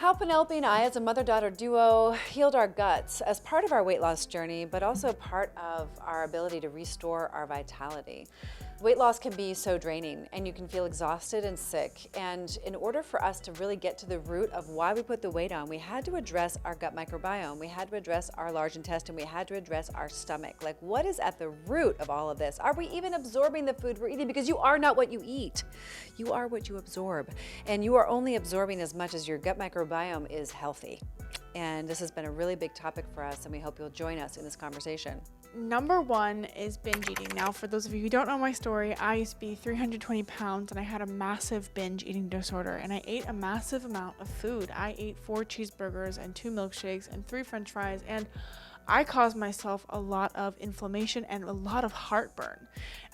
how Penelope and I, as a mother-daughter duo, healed our guts as part of our weight loss journey, but also part of our ability to restore our vitality. Weight loss can be so draining, and you can feel exhausted and sick. And in order for us to really get to the root of why we put the weight on, we had to address our gut microbiome. We had to address our large intestine. We had to address our stomach. Like, what is at the root of all of this? Are we even absorbing the food we're eating? Because you are not what you eat. You are what you absorb. And you are only absorbing as much as your gut microbiome is healthy. And this has been a really big topic for us, and we hope you'll join us in this conversation. Number one is binge eating. Now, for those of you who don't know my story, I used to be 320 pounds and I had a massive binge eating disorder, and I ate a massive amount of food. I ate 4 cheeseburgers and 2 milkshakes and 3 french fries, and I caused myself a lot of inflammation and a lot of heartburn.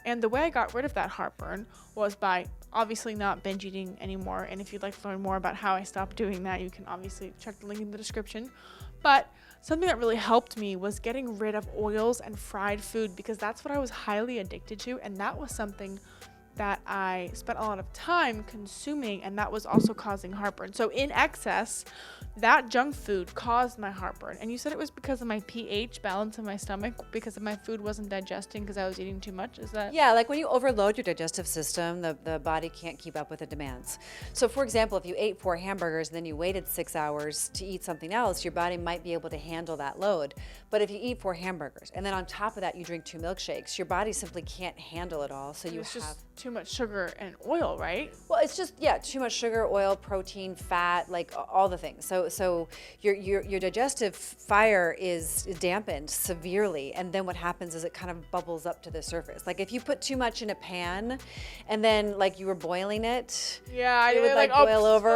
And the way I got rid of that heartburn was by obviously not binge eating anymore. And if you'd like to learn more about how I stopped doing that, you can obviously check the link in the description. But something that really helped me was getting rid of oils and fried food, because that's what I was highly addicted to. And that was something that I spent a lot of time consuming, and that was also causing heartburn. So in excess, that junk food caused my heartburn. And you said it was because of my pH balance in my stomach, because of my food wasn't digesting because I was eating too much. Is that? Yeah, like when you overload your digestive system, the body can't keep up with the demands. So for example, if you ate 4 hamburgers and then you waited 6 hours to eat something else, your body might be able to handle that load. But if you eat 4 hamburgers and then on top of that you drink 2 milkshakes, your body simply can't handle it all. So It's just too much sugar and oil, right? Well, it's just, yeah, too much sugar, oil, protein, fat, like all the things. So your digestive fire is dampened severely, and then what happens is it kind of bubbles up to the surface. Like if you put too much in a pan and then like you were boiling it, it would like boil over.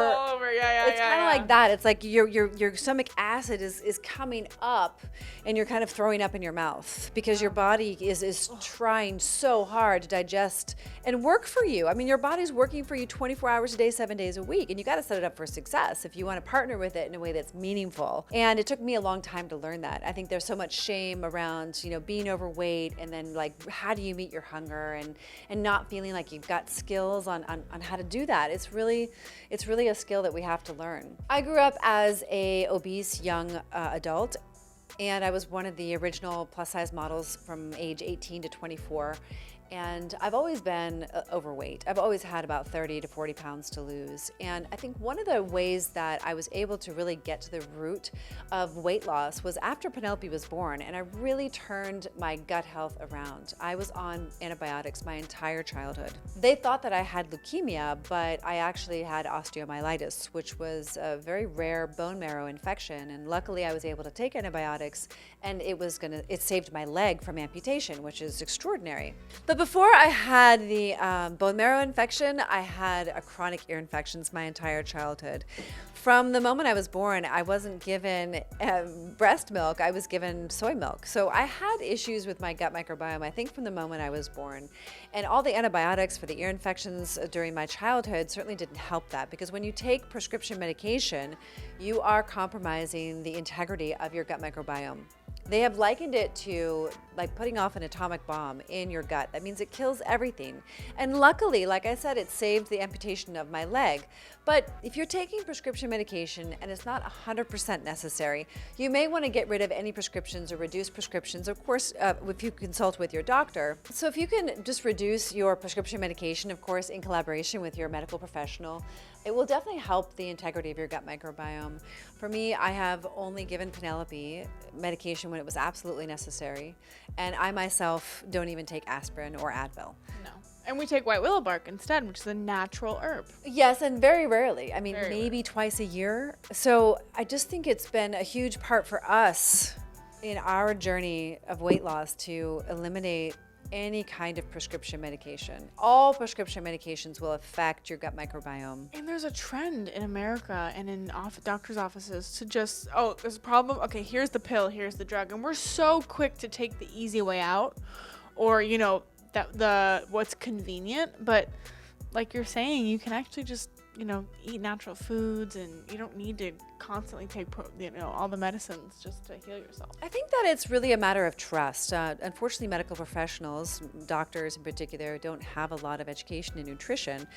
Yeah, it's kind of like that. It's like your stomach acid is coming up and you're kind of throwing up in your mouth because your body is trying so hard to digest and work for you. I mean, your body's working for you 24 hours a day, 7 days a week, and you got to set it up for success if you want to partner with it in a way that's meaningful. And it took me a long time to learn that. I think there's so much shame around, being overweight, and then like, how do you meet your hunger, and not feeling like you've got skills on how to do that. It's really a skill that we have to learn. I grew up as a obese young adult, and I was one of the original plus size models from age 18 to 24. And I've always been overweight. I've always had about 30 to 40 pounds to lose. And I think one of the ways that I was able to really get to the root of weight loss was after Penelope was born, and I really turned my gut health around. I was on antibiotics my entire childhood. They thought that I had leukemia, but I actually had osteomyelitis, which was a very rare bone marrow infection. And luckily I was able to take antibiotics, and it saved my leg from amputation, which is extraordinary. But before I had the bone marrow infection, I had a chronic ear infections my entire childhood. From the moment I was born, I wasn't given breast milk, I was given soy milk. So I had issues with my gut microbiome, I think, from the moment I was born. And all the antibiotics for the ear infections during my childhood certainly didn't help that, because when you take prescription medication, you are compromising the integrity of your gut microbiome. They have likened it to like putting off an atomic bomb in your gut. That means it kills everything. And luckily, like I said, it saved the amputation of my leg. But if you're taking prescription medication and it's not 100% necessary, you may want to get rid of any prescriptions or reduce prescriptions, of course, if you consult with your doctor. So if you can just reduce your prescription medication, of course, in collaboration with your medical professional, it will definitely help the integrity of your gut microbiome. For me, I have only given Penelope medication when it was absolutely necessary. And I myself don't even take aspirin or Advil. No. And we take white willow bark instead, which is a natural herb. Yes, and very rarely. I mean, Very maybe rarely. twice a year. So I just think it's been a huge part for us in our journey of weight loss to eliminate any kind of prescription medication. All prescription medications will affect your gut microbiome. And there's a trend in America and in doctors' offices to just, there's a problem. Okay, here's the pill, here's the drug. And we're so quick to take the easy way out, or, what's convenient. But like you're saying, you can actually just eat natural foods, and you don't need to constantly take, all the medicines just to heal yourself. I think that it's really a matter of trust. Unfortunately, medical professionals, doctors in particular, don't have a lot of education in nutrition,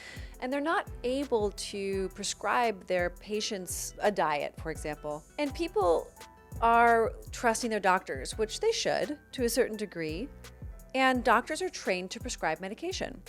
and they're not able to prescribe their patients a diet, for example. And people are trusting their doctors, which they should to a certain degree, and doctors are trained to prescribe medication.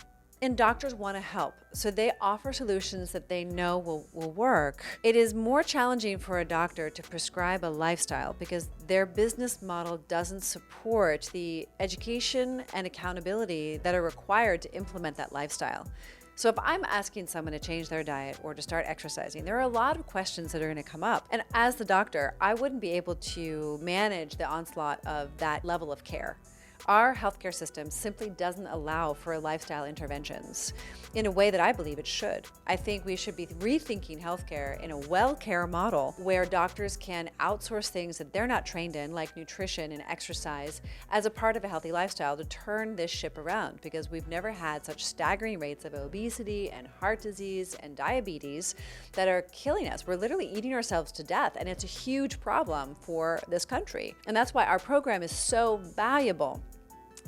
And doctors want to help, so they offer solutions that they know will work. It is more challenging for a doctor to prescribe a lifestyle because their business model doesn't support the education and accountability that are required to implement that lifestyle. So if I'm asking someone to change their diet or to start exercising, there are a lot of questions that are going to come up. And as the doctor, I wouldn't be able to manage the onslaught of that level of care. Our healthcare system simply doesn't allow for lifestyle interventions in a way that I believe it should. I think we should be rethinking healthcare in a well-care model where doctors can outsource things that they're not trained in, like nutrition and exercise, as a part of a healthy lifestyle to turn this ship around, because we've never had such staggering rates of obesity and heart disease and diabetes that are killing us. We're literally eating ourselves to death, and it's a huge problem for this country. And that's why our program is so valuable,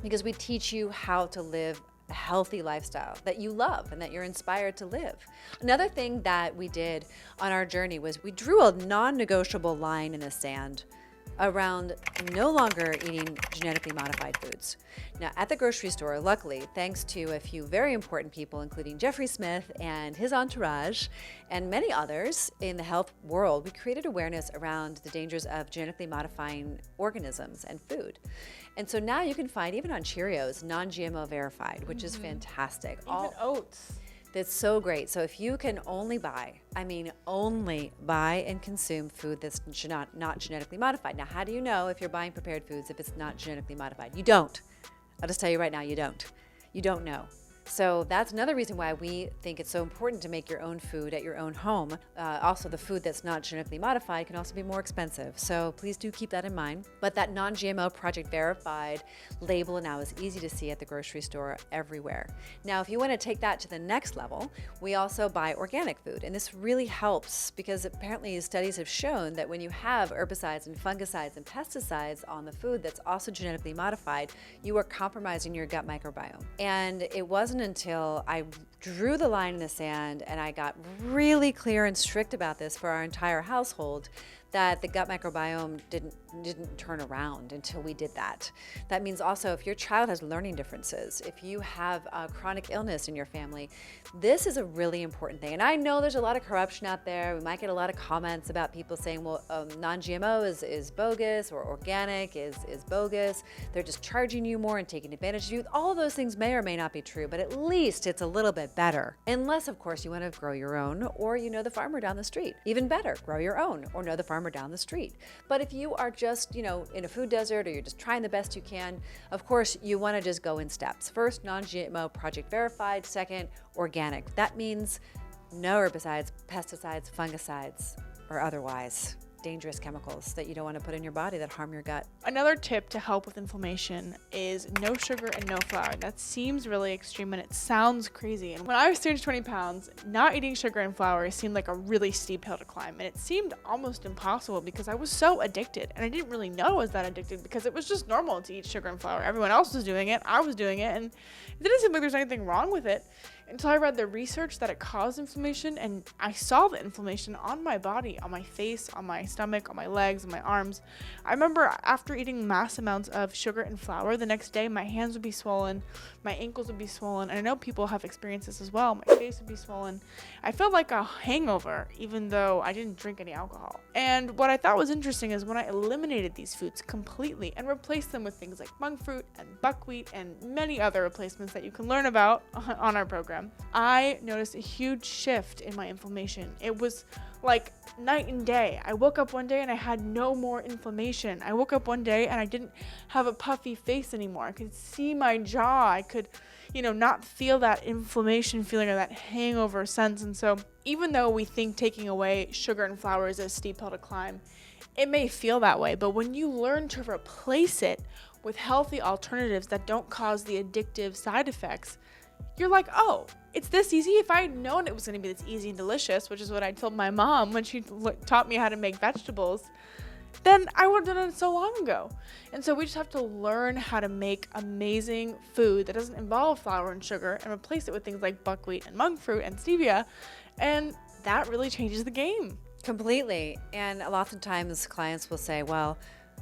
because we teach you how to live a healthy lifestyle that you love and that you're inspired to live. Another thing that we did on our journey was we drew a non-negotiable line in the sand around no longer eating genetically modified foods. Now, at the grocery store, luckily, thanks to a few very important people, including Jeffrey Smith and his entourage, and many others in the health world, we created awareness around the dangers of genetically modifying organisms and food. And so now you can find, even on Cheerios, non-GMO verified, which is fantastic. Even oats. That's so great. So if you can only buy and consume food that's not genetically modified. Now, how do you know if you're buying prepared foods if it's not genetically modified? You don't. I'll just tell you right now, you don't. You don't know. So that's another reason why we think it's so important to make your own food at your own home. Also, the food that's not genetically modified can also be more expensive. So please do keep that in mind. But that non-GMO Project Verified label now is easy to see at the grocery store everywhere. Now, if you want to take that to the next level, we also buy organic food. And this really helps because apparently studies have shown that when you have herbicides and fungicides and pesticides on the food that's also genetically modified, you are compromising your gut microbiome. And it wasn't until I drew the line in the sand and I got really clear and strict about this for our entire household that the gut microbiome didn't turn around until we did that. That means also if your child has learning differences, if you have a chronic illness in your family, this is a really important thing. And I know there's a lot of corruption out there. We might get a lot of comments about people saying, well, non-GMO is bogus, or organic is bogus. They're just charging you more and taking advantage of you. All of those things may or may not be true, but at least it's a little bit better. Unless, of course, you want to grow your own, or you know the farmer down the street. Even better, grow your own, or know the farmer down the street. But if you are just, in a food desert, or you're just trying the best you can, of course, you want to just go in steps. First, non-GMO Project Verified. Second, organic. That means no herbicides, pesticides, fungicides, or otherwise dangerous chemicals that you don't want to put in your body that harm your gut. Another tip to help with inflammation is no sugar and no flour. That seems really extreme and it sounds crazy. And when I was 320 pounds, not eating sugar and flour seemed like a really steep hill to climb. And it seemed almost impossible because I was so addicted. And I didn't really know I was that addicted because it was just normal to eat sugar and flour. Everyone else was doing it. I was doing it. And it didn't seem like there's anything wrong with it until I read the research that it caused inflammation, and I saw the inflammation on my body, on my face, on my stomach, on my legs, on my arms. I remember after eating mass amounts of sugar and flour, the next day my hands would be swollen, my ankles would be swollen, and I know people have experienced this as well. My face would be swollen. I felt like a hangover even though I didn't drink any alcohol. And what I thought was interesting is when I eliminated these foods completely and replaced them with things like monk fruit and buckwheat and many other replacements that you can learn about on our program, I noticed a huge shift in my inflammation. It was like night and day. I woke up one day and I had no more inflammation. I woke up one day and I didn't have a puffy face anymore. I could see my jaw. I could, not feel that inflammation feeling or that hangover sense. And so even though we think taking away sugar and flour is a steep hill to climb, it may feel that way. But when you learn to replace it with healthy alternatives that don't cause the addictive side effects, you're like, oh, it's this easy. If I had known it was going to be this easy and delicious, which is what I told my mom when she taught me how to make vegetables, then I would have done it so long ago. And so we just have to learn how to make amazing food that doesn't involve flour and sugar and replace it with things like buckwheat and monk fruit and stevia. And that really changes the game. Completely. And a lot of times clients will say, well,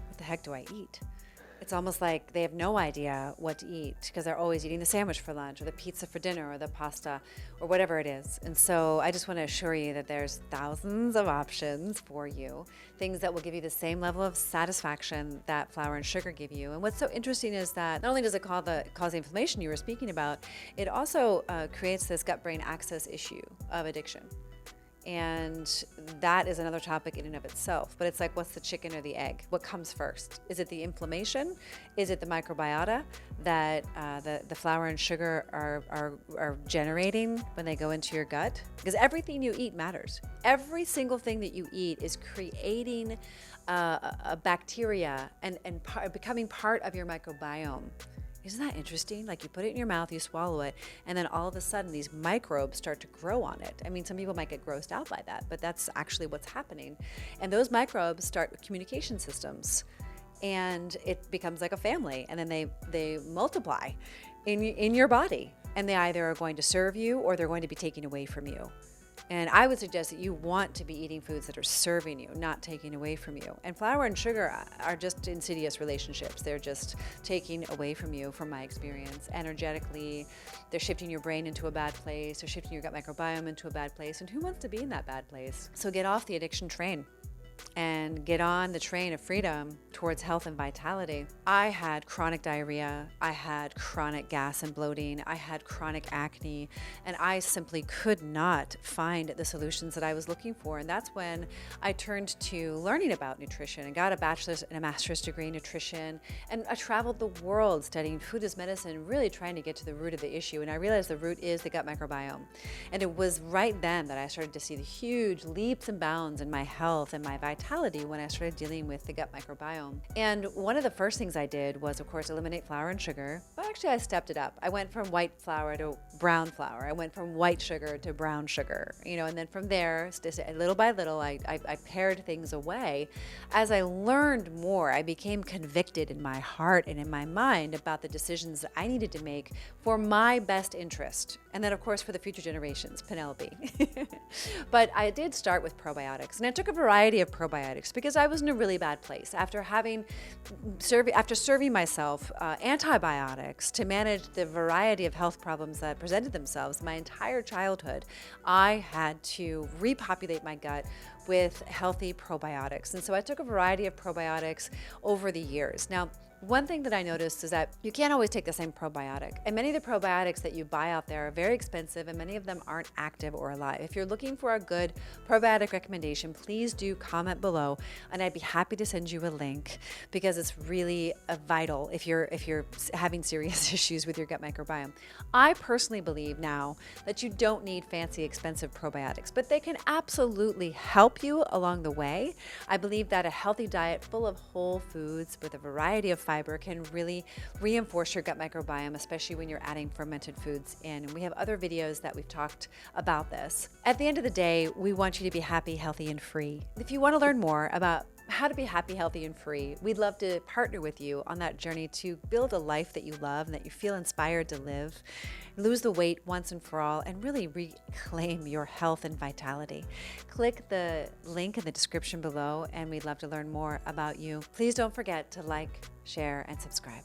what the heck do I eat? It's almost like they have no idea what to eat because they're always eating the sandwich for lunch or the pizza for dinner or the pasta or whatever it is. And so I just want to assure you that there's thousands of options for you, things that will give you the same level of satisfaction that flour and sugar give you. And what's so interesting is that not only does it cause the inflammation you were speaking about, it also creates this gut-brain axis issue of addiction. And that is another topic in and of itself. But it's like, what's the chicken or the egg? What comes first? Is it the inflammation? Is it the microbiota that the flour and sugar are generating when they go into your gut? Because everything you eat matters. Every single thing that you eat is creating a bacteria and becoming part of your microbiome. Isn't that interesting? Like you put it in your mouth, you swallow it, and then all of a sudden these microbes start to grow on it. I mean, some people might get grossed out by that, but that's actually what's happening. And those microbes start with communication systems, and it becomes like a family, and then they multiply in your body, and they either are going to serve you or they're going to be taken away from you. And I would suggest that you want to be eating foods that are serving you, not taking away from you. And flour and sugar are just insidious relationships. They're just taking away from you, from my experience. Energetically, they're shifting your brain into a bad place. They're shifting your gut microbiome into a bad place. And who wants to be in that bad place? So get off the addiction train and get on the train of freedom towards health and vitality. I had chronic diarrhea, I had chronic gas and bloating, I had chronic acne, and I simply could not find the solutions that I was looking for. And that's when I turned to learning about nutrition and got a bachelor's and a master's degree in nutrition. And I traveled the world studying food as medicine, really trying to get to the root of the issue. And I realized the root is the gut microbiome. And it was right then that I started to see the huge leaps and bounds in my health and my vitality when I started dealing with the gut microbiome. And one of the first things I did was, of course, eliminate flour and sugar. But actually, I stepped it up. I went from white flour to brown flour. I went from white sugar to brown sugar, and then from there, little by little, I pared things away. As I learned more, I became convicted in my heart and in my mind about the decisions that I needed to make for my best interest. And then, of course, for the future generations, Penelope. But I did start with probiotics, and I took a variety of probiotics because I was in a really bad place after serving myself antibiotics to manage the variety of health problems that presented themselves my entire childhood. I had to repopulate my gut with healthy probiotics, and so I took a variety of probiotics over the years. Now, one thing that I noticed is that you can't always take the same probiotic. And many of the probiotics that you buy out there are very expensive, and many of them aren't active or alive. If you're looking for a good probiotic recommendation, please do comment below, and I'd be happy to send you a link because it's really vital if you're having serious issues with your gut microbiome. I personally believe now that you don't need fancy, expensive probiotics, but they can absolutely help you along the way. I believe that a healthy diet full of whole foods with a variety of fiber can really reinforce your gut microbiome, especially when you're adding fermented foods in. And we have other videos that we've talked about this. At the end of the day, we want you to be happy, healthy, and free. If you want to learn more about how to be happy, healthy, and free, we'd love to partner with you on that journey to build a life that you love and that you feel inspired to live, lose the weight once and for all, and really reclaim your health and vitality. Click the link in the description below, and we'd love to learn more about you. Please don't forget to like, share, and subscribe.